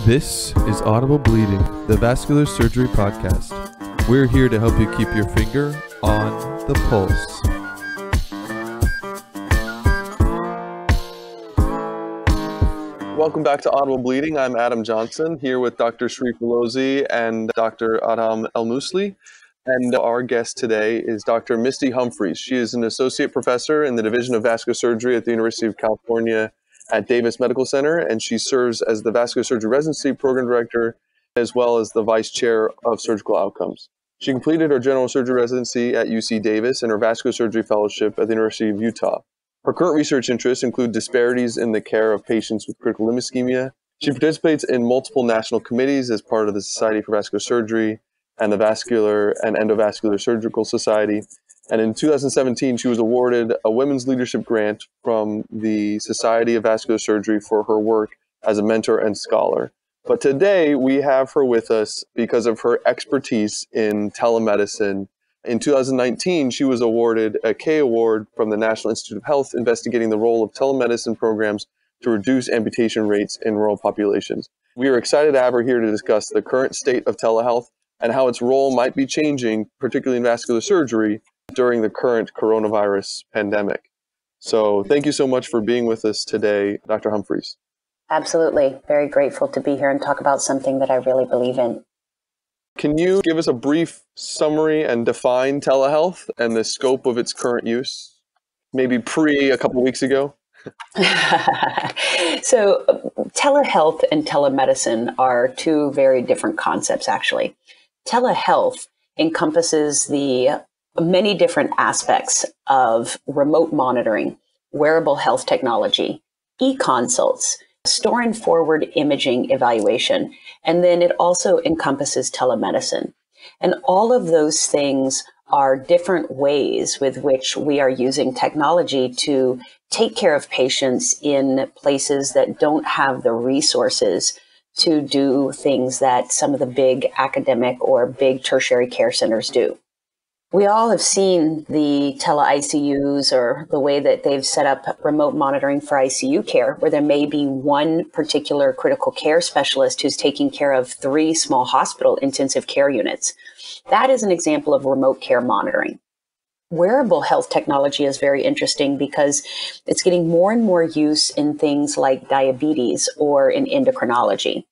This is Audible Bleeding, the Vascular Surgery Podcast. We're here to help you keep your finger on the pulse. Welcome back to Audible Bleeding. I'm Adam Johnson, here with Dr. Sharif Alozi and Dr. Adam El-Musli. And our guest today is Dr. Misty Humphries. She is an associate professor in the Division of Vascular Surgery at the University of California at Davis Medical Center, and she serves as the Vascular Surgery Residency Program Director, as well as the Vice Chair of Surgical Outcomes. She completed her General Surgery Residency at UC Davis and her Vascular Surgery Fellowship at the University of Utah. Her current research interests include disparities in the care of patients with critical limb ischemia. She participates in multiple national committees as part of the Society for Vascular Surgery and the Vascular and Endovascular Surgical Society. And in 2017, she was awarded a Women's Leadership Grant from the Society of Vascular Surgery for her work as a mentor and scholar. But today, we have her with us because of her expertise in telemedicine. In 2019, she was awarded a K Award from the National Institute of Health, investigating the role of telemedicine programs to reduce amputation rates in rural populations. We are excited to have her here to discuss the current state of telehealth and how its role might be changing, particularly in vascular surgery, during the current coronavirus pandemic. So thank you so much for being with us today, Dr. Humphries. Absolutely. Very grateful to be here and talk about something that I really believe in. Can you give us a brief summary and define telehealth and the scope of its current use? Maybe a couple weeks ago? So telehealth and telemedicine are two very different concepts, actually. Telehealth encompasses the many different aspects of remote monitoring, wearable health technology, e-consults, store and forward imaging evaluation, and then it also encompasses telemedicine. And all of those things are different ways with which we are using technology to take care of patients in places that don't have the resources to do things that some of the big academic or big tertiary care centers do. We all have seen the tele-ICUs or the way that they've set up remote monitoring for ICU care, where there may be one particular critical care specialist who's taking care of 3 small hospital intensive care units. That is an example of remote care monitoring. Wearable health technology is very interesting because it's getting more and more use in things like diabetes or in endocrinology.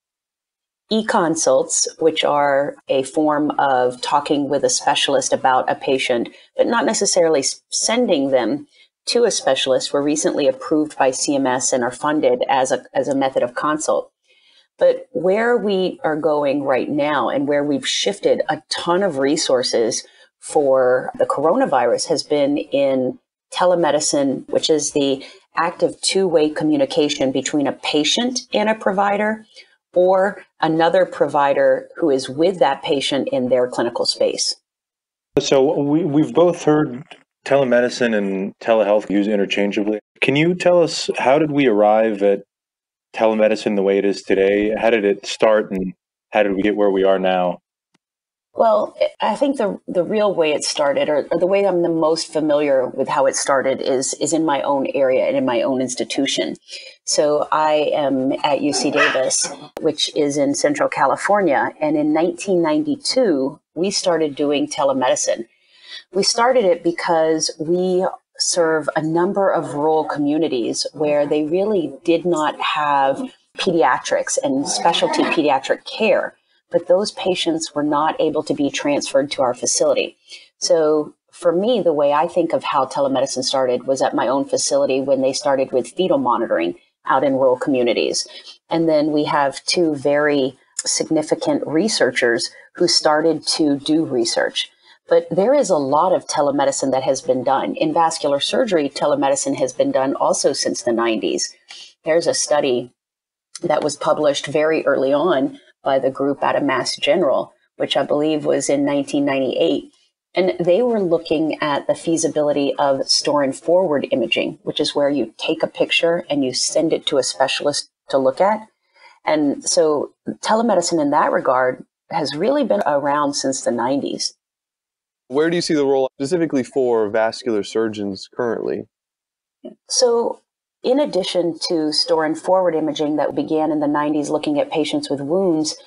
E-consults, which are a form of talking with a specialist about a patient, but not necessarily sending them to a specialist, were recently approved by CMS and are funded as a method of consult. But where we are going right now and where we've shifted a ton of resources for the coronavirus has been in telemedicine, which is the active two-way communication between a patient and a provider, or another provider who is with that patient in their clinical space. So we've both heard telemedicine and telehealth used interchangeably. Can you tell us, how did we arrive at telemedicine the way it is today? How did it start and how did we get where we are now? Well, I think the real way it started, or the way I'm the most familiar with how it started, is in my own area and in my own institution. So I am at UC Davis, which is in Central California. And in 1992, we started doing telemedicine. We started it because we serve a number of rural communities where they really did not have pediatrics and specialty pediatric care, but those patients were not able to be transferred to our facility. So for me, the way I think of how telemedicine started was at my own facility when they started with fetal monitoring out in rural communities. And then we have 2 very significant researchers who started to do research. But there is a lot of telemedicine that has been done. In vascular surgery, telemedicine has been done also since the 90s. There's a study that was published very early on by the group out of Mass General, which I believe was in 1998. And they were looking at the feasibility of store and forward imaging, which is where you take a picture and you send it to a specialist to look at. And so telemedicine in that regard has really been around since the 90s. Where do you see the role specifically for vascular surgeons currently? So in addition to store and forward imaging that began in the 90s looking at patients with wounds,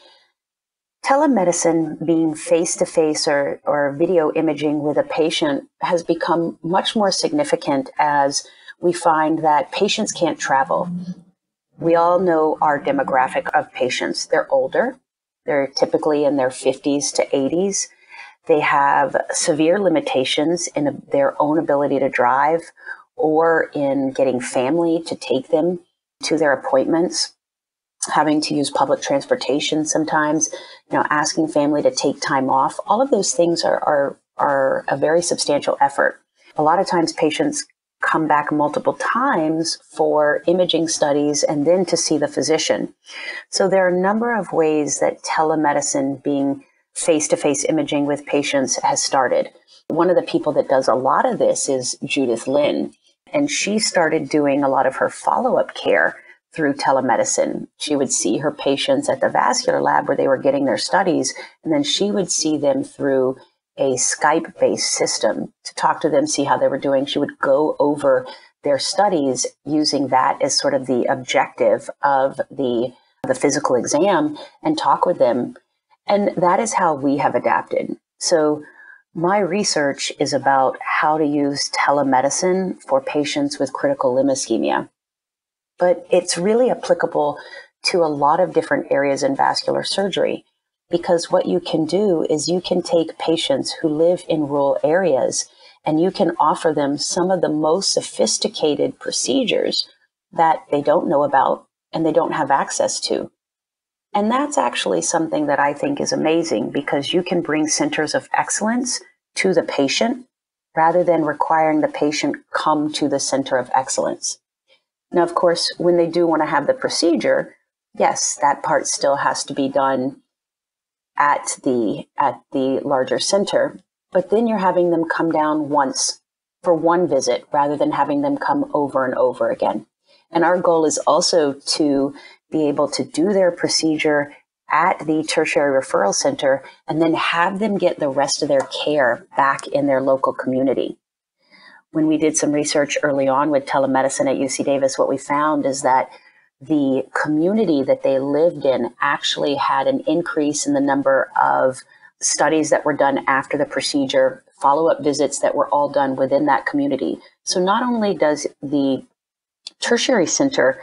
telemedicine, being face-to-face or video imaging with a patient, has become much more significant as we find that patients can't travel. We all know our demographic of patients. They're older. They're typically in their 50s to 80s. They have severe limitations in their own ability to drive or in getting family to take them to their appointments, having to use public transportation sometimes, asking family to take time off. All of those things are a very substantial effort. A lot of times patients come back multiple times for imaging studies and then to see the physician. So there are a number of ways that telemedicine, being face-to-face imaging with patients, has started. One of the people that does a lot of this is Judith Lin, and she started doing a lot of her follow-up care through telemedicine. She would see her patients at the Vascular lab where they were getting their studies, and then she would see them through a Skype-based system to talk to them, see how they were doing. She would go over their studies using that as sort of the objective of the physical exam and talk with them. And that is how we have adapted. So my research is about how to use telemedicine for patients with critical limb ischemia. But it's really applicable to a lot of different areas in vascular surgery, because what you can do is you can take patients who live in rural areas and you can offer them some of the most sophisticated procedures that they don't know about and they don't have access to. And that's actually something that I think is amazing, because you can bring centers of excellence to the patient rather than requiring the patient come to the center of excellence. Now, of course, when they do want to have the procedure, yes, that part still has to be done at the larger center, but then you're having them come down once for one visit rather than having them come over and over again. And our goal is also to be able to do their procedure at the tertiary referral center and then have them get the rest of their care back in their local community. When we did some research early on with telemedicine at UC Davis, what we found is that the community that they lived in actually had an increase in the number of studies that were done after the procedure, follow-up visits that were all done within that community. So not only does the tertiary center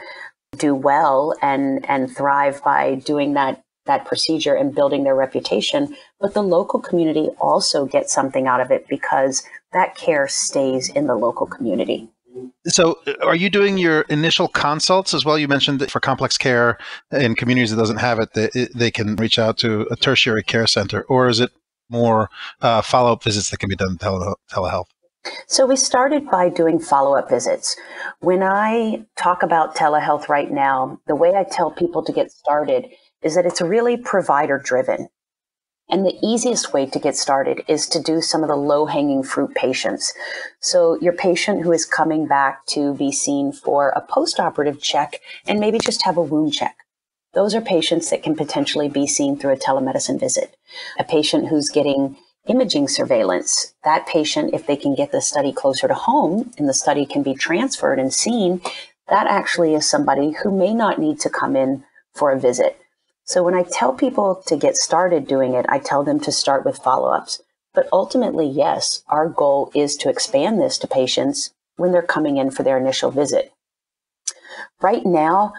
do well and thrive by doing that procedure and building their reputation, but the local community also gets something out of it because that care stays in the local community. So are you doing your initial consults as well? You mentioned that for complex care in communities that doesn't have it, they can reach out to a tertiary care center, or is it more follow-up visits that can be done telehealth? So we started by doing follow-up visits. When I talk about telehealth right now, the way I tell people to get started is that it's really provider-driven. And the easiest way to get started is to do some of the low-hanging fruit patients. So your patient who is coming back to be seen for a post-operative check and maybe just have a wound check. Those are patients that can potentially be seen through a telemedicine visit. A patient who's getting imaging surveillance, that patient, if they can get the study closer to home and the study can be transferred and seen, that actually is somebody who may not need to come in for a visit. So when I tell people to get started doing it, I tell them to start with follow-ups. But ultimately, yes, our goal is to expand this to patients when they're coming in for their initial visit. Right now,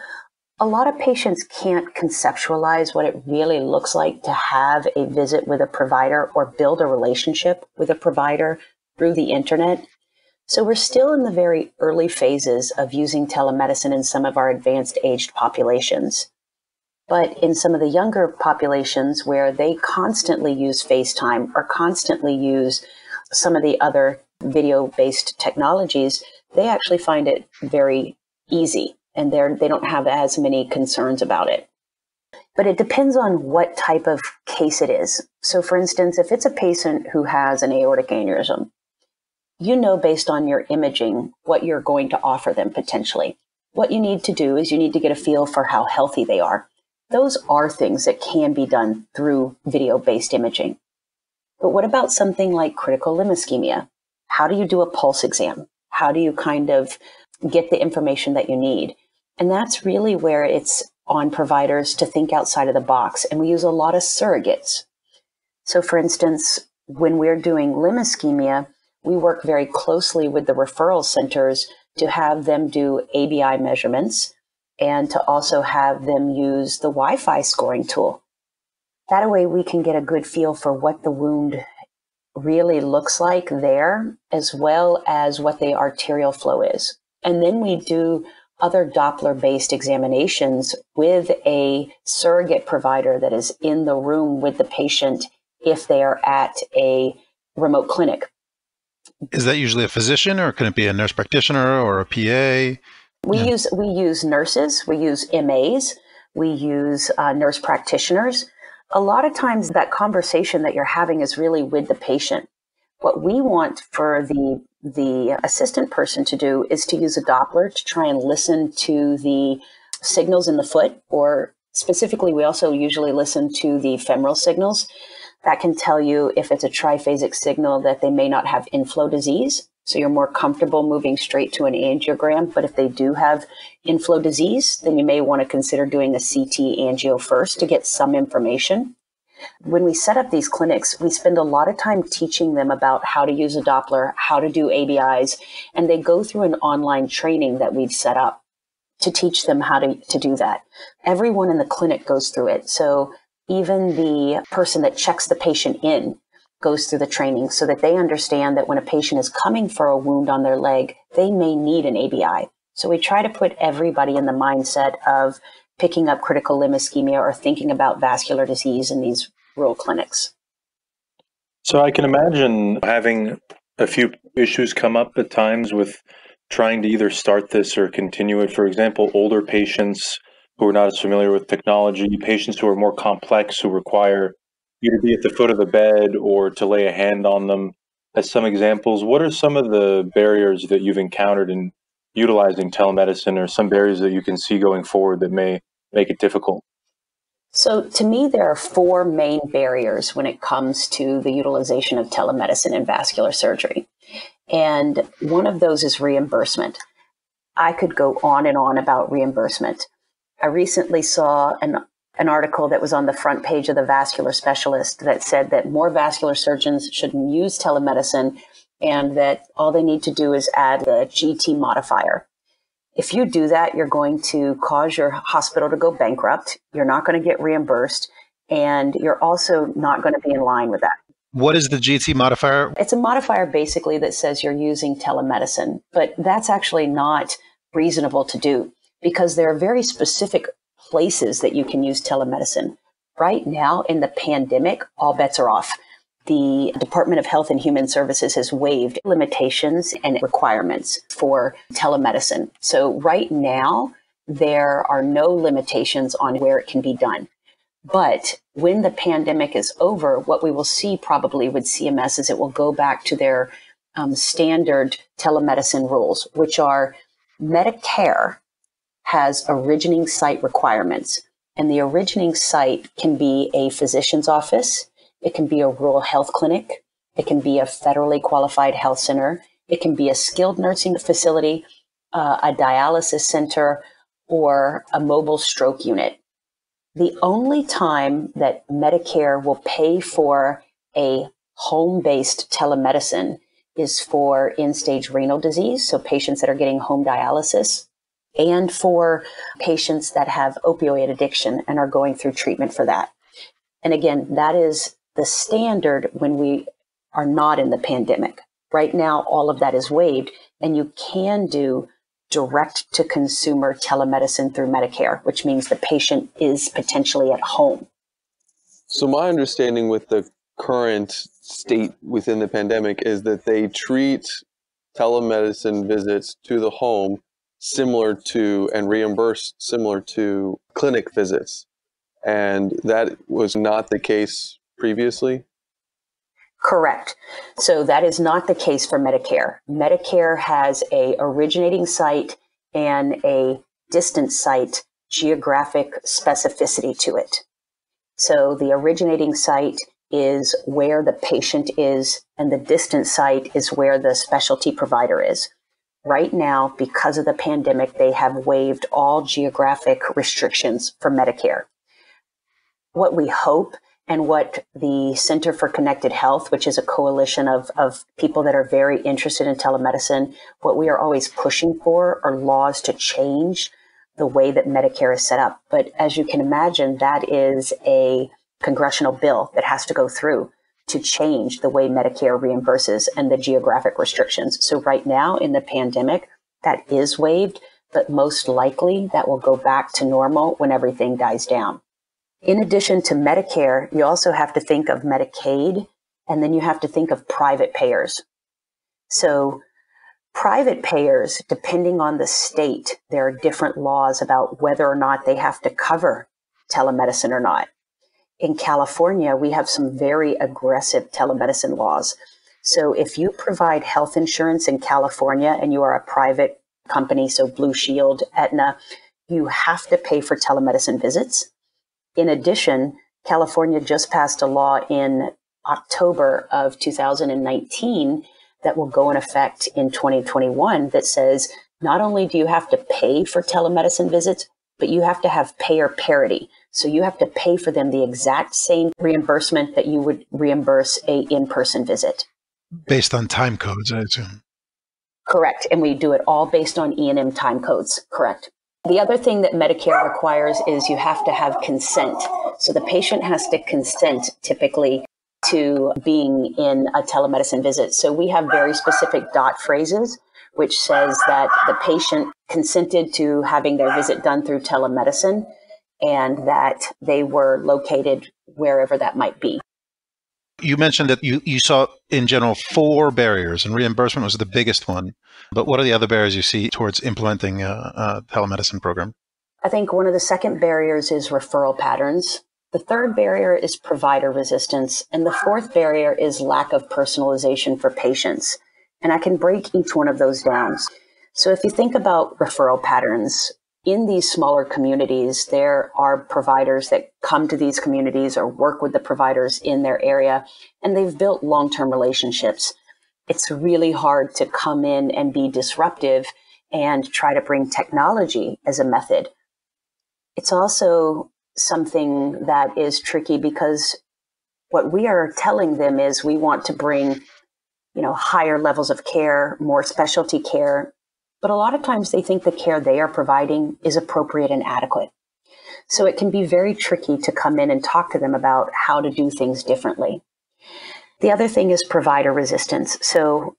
a lot of patients can't conceptualize what it really looks like to have a visit with a provider or build a relationship with a provider through the internet. So we're still in the very early phases of using telemedicine in some of our advanced aged populations. But in some of the younger populations where they constantly use FaceTime or constantly use some of the other video-based technologies, they actually find it very easy and they don't have as many concerns about it. But it depends on what type of case it is. So for instance, if it's a patient who has an aortic aneurysm, you know based on your imaging what you're going to offer them potentially. What you need to do is you need to get a feel for how healthy they are. Those are things that can be done through video-based imaging. But what about something like critical limb ischemia? How do you do a pulse exam? How do you kind of get the information that you need. And that's really where it's on providers to think outside of the box. And we use a lot of surrogates. So for instance, when we're doing limb ischemia, we work very closely with the referral centers to have them do ABI measurements and to also have them use the Wi-Fi scoring tool. That way we can get a good feel for what the wound really looks like there, as well as what the arterial flow is. And then we do other Doppler-based examinations with a surrogate provider that is in the room with the patient if they are at a remote clinic. Is that usually a physician, or can it be a nurse practitioner or a PA? We use nurses, we use MAs, we use nurse practitioners. A lot of times that conversation that you're having is really with the patient. What we want for the assistant person to do is to use a Doppler to try and listen to the signals in the foot, or specifically, we also usually listen to the femoral signals. That can tell you if it's a triphasic signal that they may not have inflow disease. So you're more comfortable moving straight to an angiogram. But if they do have inflow disease, then you may want to consider doing a CT angio first to get some information. When we set up these clinics, we spend a lot of time teaching them about how to use a Doppler, how to do ABIs, and they go through an online training that we've set up to teach them how to do that. Everyone in the clinic goes through it. So even the person that checks the patient in goes through the training so that they understand that when a patient is coming for a wound on their leg, they may need an ABI. So we try to put everybody in the mindset of picking up critical limb ischemia or thinking about vascular disease in these rural clinics. So I can imagine having a few issues come up at times with trying to either start this or continue it. For example, older patients who are not as familiar with technology, patients who are more complex, who require you to be at the foot of the bed or to lay a hand on them. As some examples, what are some of the barriers that you've encountered in utilizing telemedicine, or some barriers that you can see going forward that may make it difficult? So to me, there are four main barriers when it comes to the utilization of telemedicine in vascular surgery. And one of those is reimbursement. I could go on and on about reimbursement. I recently saw an article that was on the front page of the Vascular Specialist that said that more vascular surgeons should use telemedicine and that all they need to do is add the GT modifier. If you do that, you're going to cause your hospital to go bankrupt. You're not going to get reimbursed, and you're also not going to be in line with that. What is the GT modifier? It's a modifier basically that says you're using telemedicine, but that's actually not reasonable to do because there are very specific places that you can use telemedicine. Right now in the pandemic, all bets are off. The Department of Health and Human Services has waived limitations and requirements for telemedicine. So right now, there are no limitations on where it can be done. But when the pandemic is over, what we will see probably with CMS is it will go back to their standard telemedicine rules, which are Medicare has originating site requirements. And the originating site can be a physician's office. It can be a rural health clinic. It can be a federally qualified health center. It can be a skilled nursing facility, a dialysis center, or a mobile stroke unit. The only time that Medicare will pay for a home-based telemedicine is for end-stage renal disease, so patients that are getting home dialysis, and for patients that have opioid addiction and are going through treatment for that. And again, that is the standard when we are not in the pandemic. Right now, all of that is waived, and you can do direct-to-consumer telemedicine through Medicare, which means the patient is potentially at home. So my understanding with the current state within the pandemic is that they treat telemedicine visits to the home similar to and reimburse similar to clinic visits. And that was not the case previously? Correct. So that is not the case for Medicare. Medicare has a originating site and a distant site geographic specificity to it. So the originating site is where the patient is, and the distant site is where the specialty provider is. Right now, because of the pandemic, they have waived all geographic restrictions for Medicare. What we hope and what the Center for Connected Health, which is a coalition of people that are very interested in telemedicine, what we are always pushing for are laws to change the way that Medicare is set up. But as you can imagine, that is a congressional bill that has to go through to change the way Medicare reimburses and the geographic restrictions. So right now in the pandemic, that is waived, but most likely that will go back to normal when everything dies down. In addition to Medicare, you also have to think of Medicaid, and then you have to think of private payers. So private payers, depending on the state, there are different laws about whether or not they have to cover telemedicine or not. In California, we have some very aggressive telemedicine laws. So if you provide health insurance in California and you are a private company, so Blue Shield, Aetna, you have to pay for telemedicine visits. In addition, California just passed a law in October of 2019 that will go in effect in 2021 that says not only do you have to pay for telemedicine visits, but you have to have payer parity. So you have to pay for them the exact same reimbursement that you would reimburse a in-person visit. Based on time codes, I assume. Correct. And we do it all based on E&M time codes. Correct. The other thing that Medicare requires is you have to have consent. So the patient has to consent typically to being in a telemedicine visit. So we have very specific dot phrases, which says that the patient consented to having their visit done through telemedicine and that they were located wherever that might be. You mentioned that you saw, in general, 4 barriers, and reimbursement was the biggest one. But what are the other barriers you see towards implementing a telemedicine program? I think one of the second barriers is referral patterns. The third barrier is provider resistance. And the fourth barrier is lack of personalization for patients. And I can break each one of those down. So if you think about referral patterns, in these smaller communities, there are providers that come to these communities or work with the providers in their area, and they've built long-term relationships. It's really hard to come in and be disruptive and try to bring technology as a method. It's also something that is tricky because what we are telling them is we want to bring, higher levels of care, more specialty care. But a lot of times they think the care they are providing is appropriate and adequate. So it can be very tricky to come in and talk to them about how to do things differently. The other thing is provider resistance. So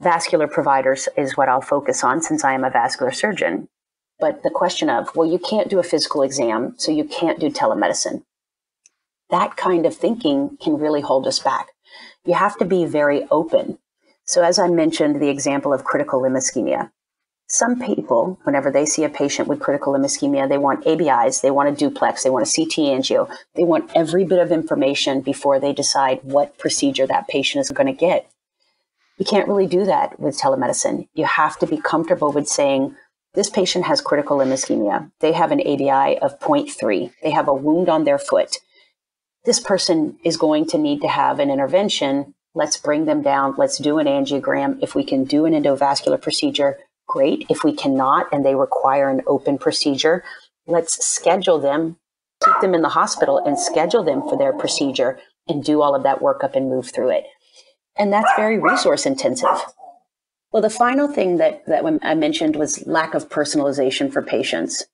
vascular providers is what I'll focus on since I am a vascular surgeon. But the question of, well, you can't do a physical exam, so you can't do telemedicine. That kind of thinking can really hold us back. You have to be very open. So as I mentioned, the example of critical limb ischemia. Some people, whenever they see a patient with critical limb ischemia, they want ABIs, they want a duplex, they want a CT angio. They want every bit of information before they decide what procedure that patient is going to get. You can't really do that with telemedicine. You have to be comfortable with saying, this patient has critical limb ischemia. They have an ABI of 0.3. They have a wound on their foot. This person is going to need to have an intervention. Let's bring them down. Let's do an angiogram. If we can do an endovascular procedure, great. If we cannot and they require an open procedure, let's schedule them, keep them in the hospital and schedule them for their procedure and do all of that workup and move through it. And that's very resource intensive. Well, the final thing that I mentioned was lack of personalization for patients.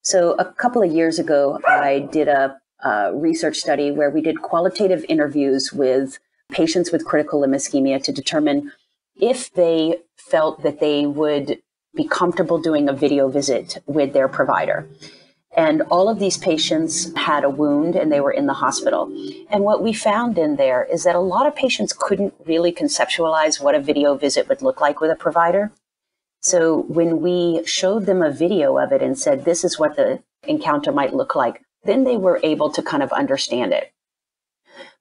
So a couple of years ago, I did a research study where we did qualitative interviews with patients with critical limb ischemia to determine if they felt that they would be comfortable doing a video visit with their provider. And all of these patients had a wound and they were in the hospital. And what we found in there is that a lot of patients couldn't really conceptualize what a video visit would look like with a provider. So when we showed them a video of it and said, this is what the encounter might look like, then they were able to kind of understand it.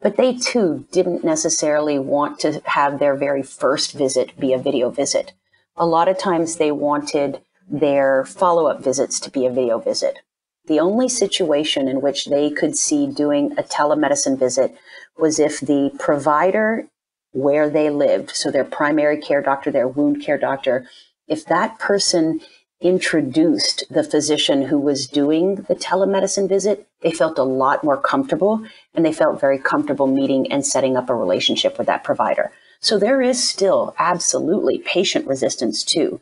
But they too didn't necessarily want to have their very first visit be a video visit. A lot of times they wanted their follow-up visits to be a video visit. The only situation in which they could see doing a telemedicine visit was if the provider where they lived, so their primary care doctor, their wound care doctor, If that person introduced the physician who was doing the telemedicine visit, they felt a lot more comfortable, and they felt very comfortable meeting and setting up a relationship with that provider. So there is still absolutely patient resistance too.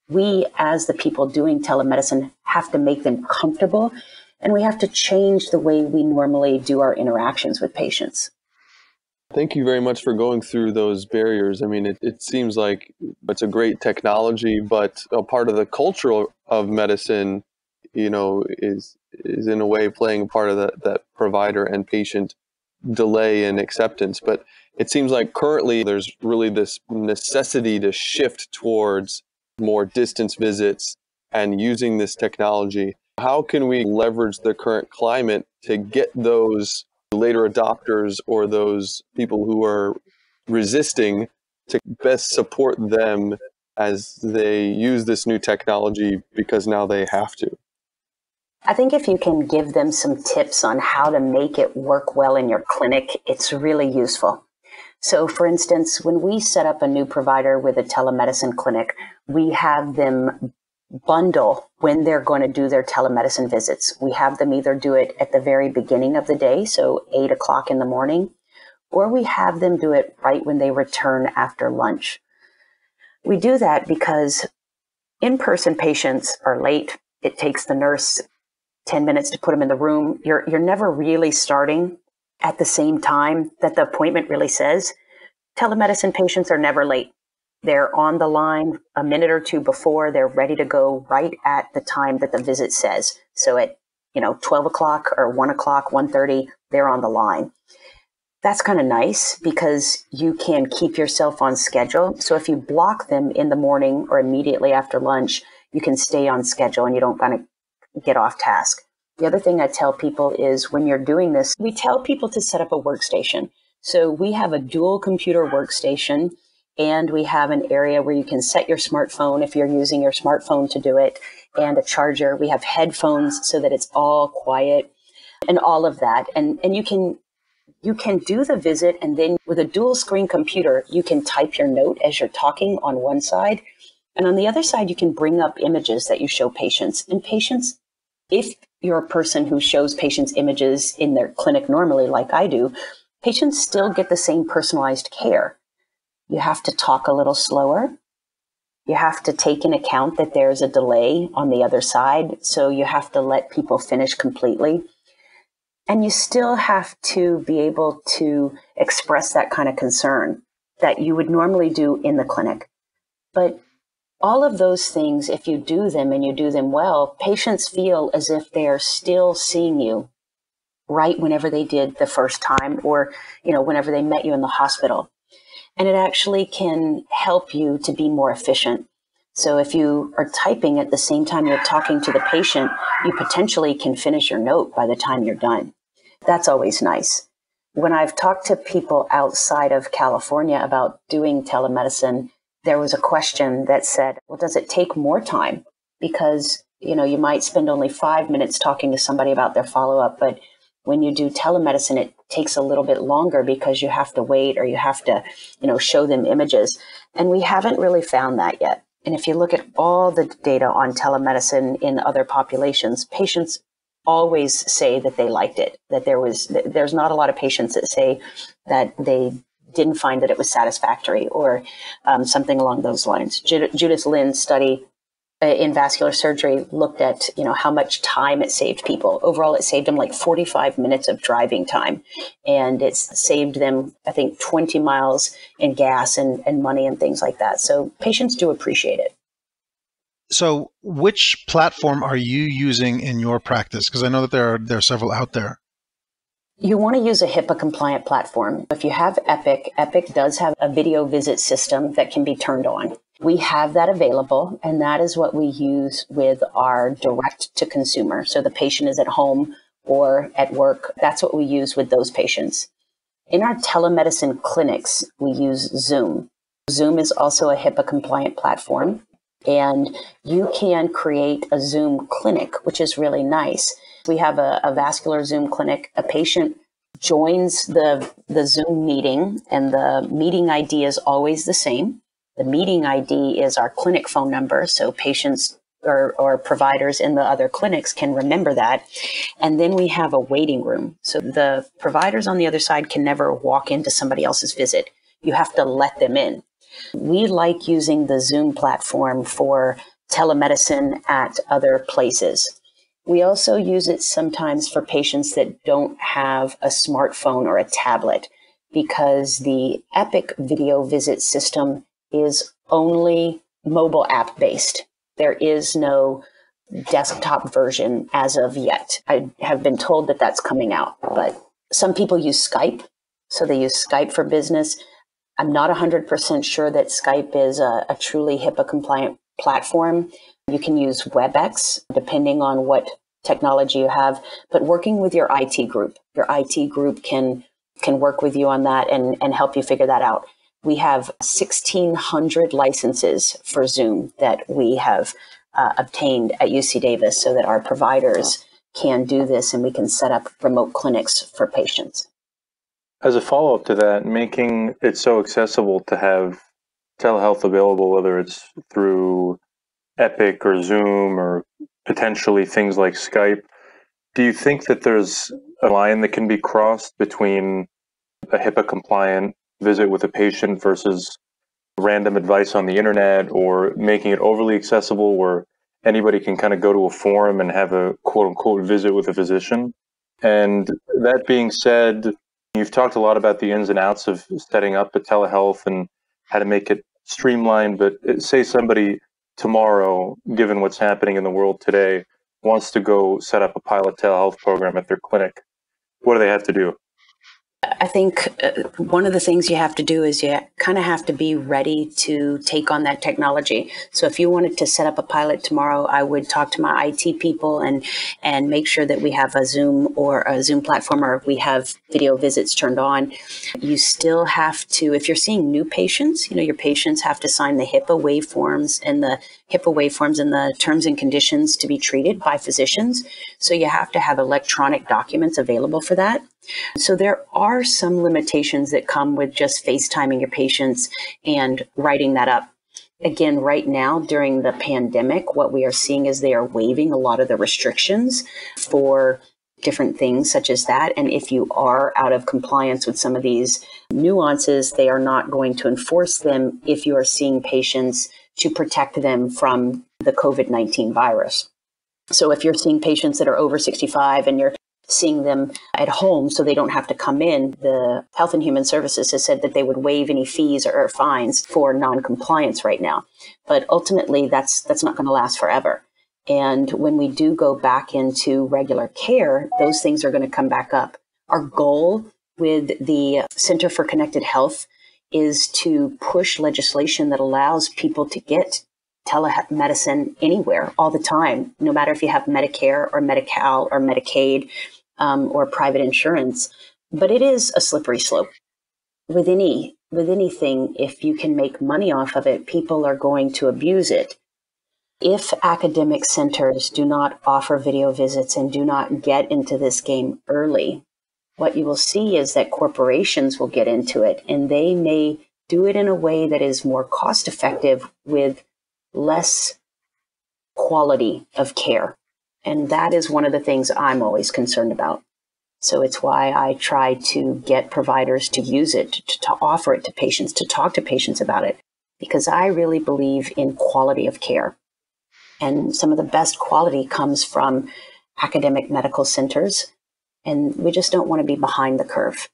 We, as the people doing telemedicine, have to make them comfortable, and we have to change the way we normally do our interactions with patients. Thank you very much for going through those barriers. I mean, it seems like it's a great technology, but a part of the culture of medicine, is in a way playing a part of that provider and patient delay and acceptance. But it seems like currently there's really this necessity to shift towards more distance visits and using this technology. How can we leverage the current climate to get those later adopters or those people who are resisting to best support them as they use this new technology because now they have to? I think if you can give them some tips on how to make it work well in your clinic, it's really useful. So for instance, when we set up a new provider with a telemedicine clinic, we have them bundle when they're going to do their telemedicine visits. We have them either do it at the very beginning of the day, so 8 o'clock in the morning, or we have them do it right when they return after lunch. We do that because in-person patients are late. It takes the nurse 10 minutes to put them in the room. You're never really starting at the same time that the appointment really says. Telemedicine patients are never late. They're on the line a minute or two before. They're ready to go right at the time that the visit says. So at 12 o'clock or 1 o'clock, 1:30, they're on the line. That's kind of nice because you can keep yourself on schedule. So if you block them in the morning or immediately after lunch, you can stay on schedule and you don't kind of get off task. The other thing I tell people is when you're doing this, we tell people to set up a workstation. So we have a dual computer workstation, and we have an area where you can set your smartphone if you're using your smartphone to do it, and a charger. We have headphones so that it's all quiet and all of that. And you can do the visit, and then with a dual screen computer, you can type your note as you're talking on one side. And on the other side, you can bring up images that you show patients. And patients, if you're a person who shows patients images in their clinic normally, like I do, patients still get the same personalized care. You have to talk a little slower. You have to take into account that there's a delay on the other side. So you have to let people finish completely. And you still have to be able to express that kind of concern that you would normally do in the clinic. But all of those things, if you do them and you do them well, patients feel as if they're still seeing you right whenever they did the first time, or, whenever they met you in the hospital. And it actually can help you to be more efficient. So if you are typing at the same time you're talking to the patient, you potentially can finish your note by the time you're done. That's always nice. When I've talked to people outside of California about doing telemedicine, there was a question that said, well, does it take more time? Because, you might spend only 5 minutes talking to somebody about their follow-up, but when you do telemedicine, it takes a little bit longer because you have to wait or you have to, show them images. And we haven't really found that yet. And if you look at all the data on telemedicine in other populations, patients always say that they liked it, that there's not a lot of patients that say that they didn't find that it was satisfactory or something along those lines. Judith Lynn's study in vascular surgery looked at, how much time it saved people. Overall, it saved them like 45 minutes of driving time. And it's saved them, I think, 20 miles in gas and money and things like that. So patients do appreciate it. So which platform are you using in your practice? Because I know that there are several out there. You want to use a HIPAA compliant platform. If you have Epic, Epic does have a video visit system that can be turned on. We have that available, and that is what we use with our direct to consumer. So the patient is at home or at work. That's what we use with those patients. In our telemedicine clinics, we use Zoom. Zoom is also a HIPAA compliant platform, and you can create a Zoom clinic, which is really nice. We have a vascular Zoom clinic. A patient joins the Zoom meeting, and the meeting ID is always the same. The meeting ID is our clinic phone number, so patients or providers in the other clinics can remember that. And then we have a waiting room. So the providers on the other side can never walk into somebody else's visit. You have to let them in. We like using the Zoom platform for telemedicine at other places. We also use it sometimes for patients that don't have a smartphone or a tablet, because the Epic video visit system is only mobile app based. There is no desktop version as of yet. I have been told that that's coming out, but some people use Skype. So they use Skype for business. I'm not 100% sure that Skype is a truly HIPAA compliant platform. You can use WebEx depending on what technology you have, but working with your IT group can work with you on that and help you figure that out. We have 1,600 licenses for Zoom that we have obtained at UC Davis so that our providers can do this and we can set up remote clinics for patients. As a follow-up to that, making it so accessible to have telehealth available, whether it's through Epic or Zoom or potentially things like Skype, do you think that there's a line that can be crossed between a HIPAA compliant visit with a patient versus random advice on the internet, or making it overly accessible where anybody can kind of go to a forum and have a quote unquote visit with a physician? And that being said, you've talked a lot about the ins and outs of setting up a telehealth and how to make it streamlined, but say somebody tomorrow, given what's happening in the world today, wants to go set up a pilot telehealth program at their clinic. What do they have to do? I think one of the things you have to do is you kind of have to be ready to take on that technology. So if you wanted to set up a pilot tomorrow, I would talk to my IT people and make sure that we have a Zoom platform, or we have video visits turned on. You still have to, if you're seeing new patients, your patients have to sign the HIPAA waveforms and the terms and conditions to be treated by physicians. So you have to have electronic documents available for that. So there are some limitations that come with just FaceTiming your patients and writing that up. Again, right now during the pandemic, what we are seeing is they are waiving a lot of the restrictions for different things such as that. And if you are out of compliance with some of these nuances, they are not going to enforce them if you are seeing patients to protect them from the COVID-19 virus. So if you're seeing patients that are over 65 and you're seeing them at home so they don't have to come in, the Health and Human Services has said that they would waive any fees or fines for non-compliance right now. But ultimately, that's not going to last forever. And when we do go back into regular care, those things are going to come back up. Our goal with the Center for Connected Health is to push legislation that allows people to get telemedicine anywhere, all the time, no matter if you have Medicare or Medi-Cal or Medicaid or private insurance. But it is a slippery slope. With anything, if you can make money off of it, people are going to abuse it. If academic centers do not offer video visits and do not get into this game early, what you will see is that corporations will get into it, and they may do it in a way that is more cost effective with less quality of care. And that is one of the things I'm always concerned about. So it's why I try to get providers to use it, to offer it to patients, to talk to patients about it, because I really believe in quality of care. And some of the best quality comes from academic medical centers, and we just don't want to be behind the curve.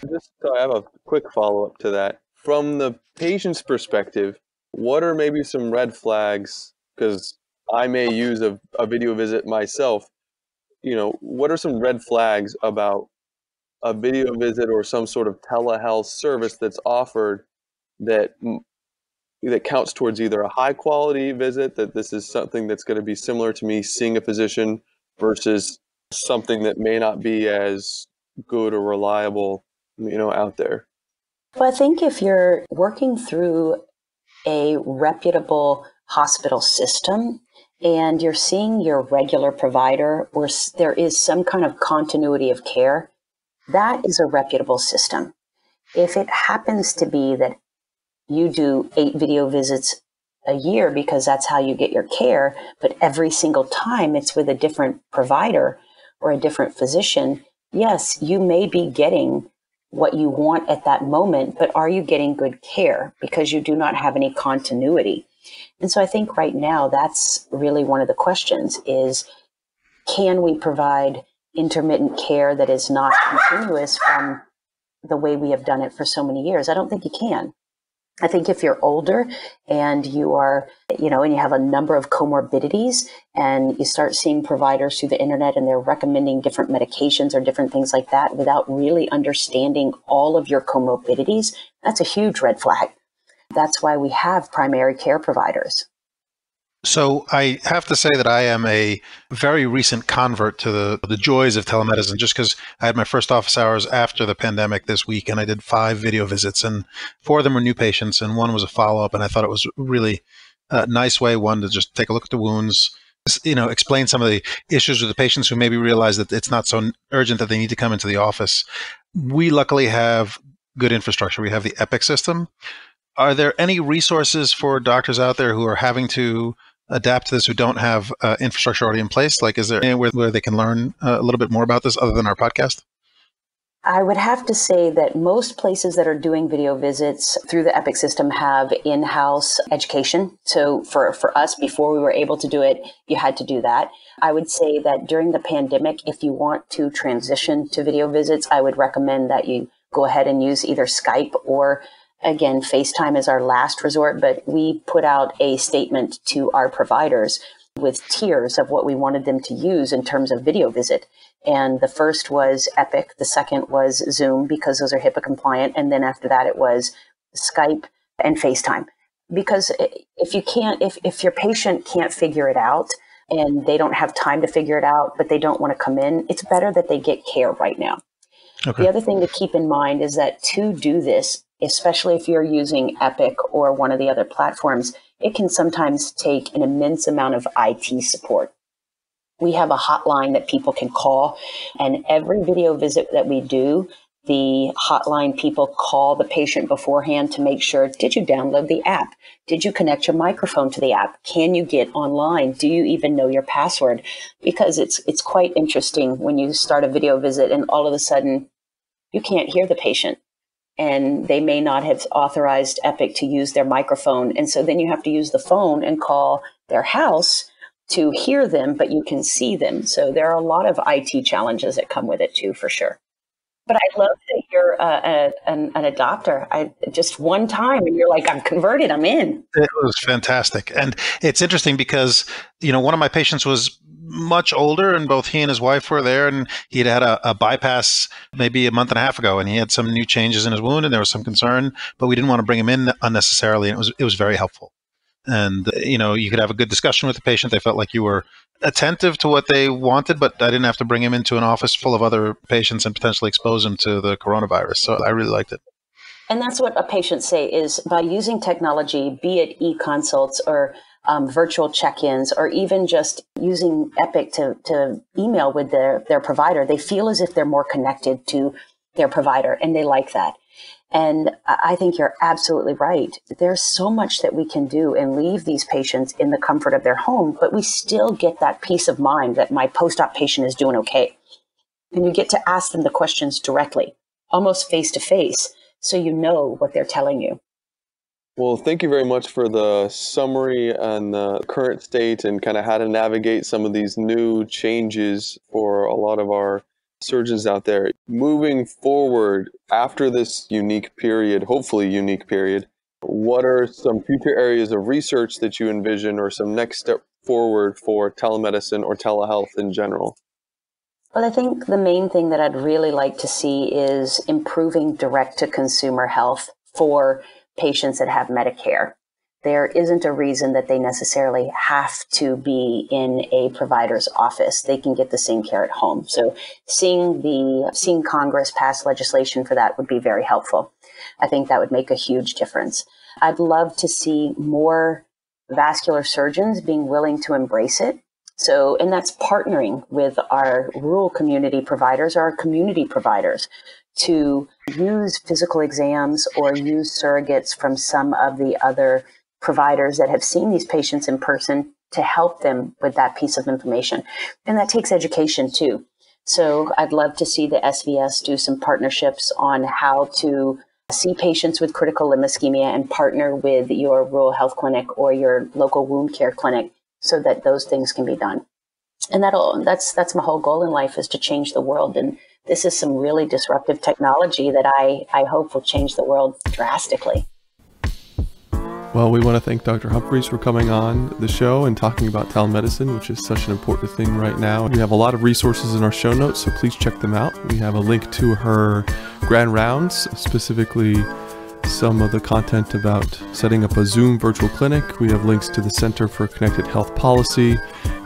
I have a quick follow-up to that. From the patient's perspective, what are maybe some red flags? Because I may use a video visit myself. What are some red flags about a video visit or some sort of telehealth service that's offered that counts towards either a high quality visit, that this is something that's going to be similar to me seeing a physician, versus something that may not be as good or reliable, out there? Well, I think if you're working through a reputable hospital system and you're seeing your regular provider, or there is some kind of continuity of care, that is a reputable system. If it happens to be that you do 8 video visits a year because that's how you get your care, but every single time it's with a different provider or a different physician, yes, you may be getting what you want at that moment, but are you getting good care? Because you do not have any continuity. And so I think right now that's really one of the questions is, can we provide intermittent care that is not continuous from the way we have done it for so many years? I don't think you can. I think if you're older and you are, and you have a number of comorbidities and you start seeing providers through the internet and they're recommending different medications or different things like that without really understanding all of your comorbidities, that's a huge red flag. That's why we have primary care providers. So I have to say that I am a very recent convert to the joys of telemedicine, just because I had my first office hours after the pandemic this week, and I did 5 video visits, and 4 of them were new patients, and 1 was a follow-up, and I thought it was really a nice way, one, to just take a look at the wounds, explain some of the issues with the patients who maybe realize that it's not so urgent that they need to come into the office. We luckily have good infrastructure. We have the Epic system. Are there any resources for doctors out there who are having to adapt to this, who don't have infrastructure already in place? Like, is there anywhere where they can learn a little bit more about this other than our podcast? I would have to say that most places that are doing video visits through the Epic system have in-house education. So for us, before we were able to do it, you had to do that. I would say that during the pandemic, if you want to transition to video visits, I would recommend that you go ahead and use either Skype or, again, FaceTime is our last resort, but we put out a statement to our providers with tiers of what we wanted them to use in terms of video visit. And the first was Epic. The second was Zoom, because those are HIPAA compliant. And then after that, it was Skype and FaceTime. Because if your patient can't figure it out and they don't have time to figure it out, but they don't want to come in, it's better that they get care right now. Okay. The other thing to keep in mind is that to do this, especially if you're using Epic or one of the other platforms, it can sometimes take an immense amount of IT support. We have a hotline that people can call, and every video visit that we do, the hotline people call the patient beforehand to make sure, did you download the app? Did you connect your microphone to the app? Can you get online? Do you even know your password? Because it's quite interesting when you start a video visit and all of a sudden you can't hear the patient. And they may not have authorized Epic to use their microphone. And so then you have to use the phone and call their house to hear them, but you can see them. So there are a lot of IT challenges that come with it too, for sure. But I love that you're an adopter. Just one time and you're like, I'm converted, I'm in. It was fantastic. And it's interesting because, one of my patients was much older, and both he and his wife were there, and he'd had a bypass maybe a month and a half ago, and he had some new changes in his wound, and there was some concern, but we didn't want to bring him in unnecessarily. And it was very helpful. And, you could have a good discussion with the patient. They felt like you were attentive to what they wanted, but I didn't have to bring him into an office full of other patients and potentially expose him to the coronavirus. So I really liked it. And that's what a patient say is, by using technology, be it e-consults or virtual check-ins, or even just using Epic to email with their provider, they feel as if they're more connected to their provider, and they like that. And I think you're absolutely right. There's so much that we can do and leave these patients in the comfort of their home, but we still get that peace of mind that my post-op patient is doing okay. And you get to ask them the questions directly, almost face-to-face, so you know what they're telling you. Well, thank you very much for the summary on the current state and kind of how to navigate some of these new changes for a lot of our surgeons out there. Moving forward, after this unique period, hopefully unique period, what are some future areas of research that you envision, or some next step forward for telemedicine or telehealth in general? Well, I think the main thing that I'd really like to see is improving direct-to-consumer health for patients that have Medicare. There isn't a reason that they necessarily have to be in a provider's office. They can get the same care at home. So seeing Congress pass legislation for that would be very helpful. I think that would make a huge difference. I'd love to see more vascular surgeons being willing to embrace it. So, and that's partnering with our rural community providers, our community providers, to use physical exams or use surrogates from some of the other providers that have seen these patients in person to help them with that piece of information. And that takes education too. So I'd love to see the SVS do some partnerships on how to see patients with critical limb ischemia and partner with your rural health clinic or your local wound care clinic so that those things can be done. And that's my whole goal in life, is to change the world. And this is some really disruptive technology that I hope will change the world drastically. Well, we want to thank Dr. Humphries for coming on the show and talking about telemedicine, which is such an important thing right now. We have a lot of resources in our show notes, so please check them out. We have a link to her grand rounds, specifically some of the content about setting up a Zoom virtual clinic. We have links to the Center for Connected Health Policy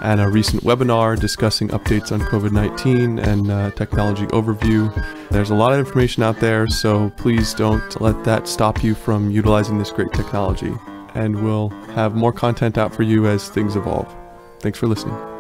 and a recent webinar discussing updates on COVID-19 and technology overview. There's a lot of information out there, so please don't let that stop you from utilizing this great technology. And we'll have more content out for you as things evolve. Thanks for listening.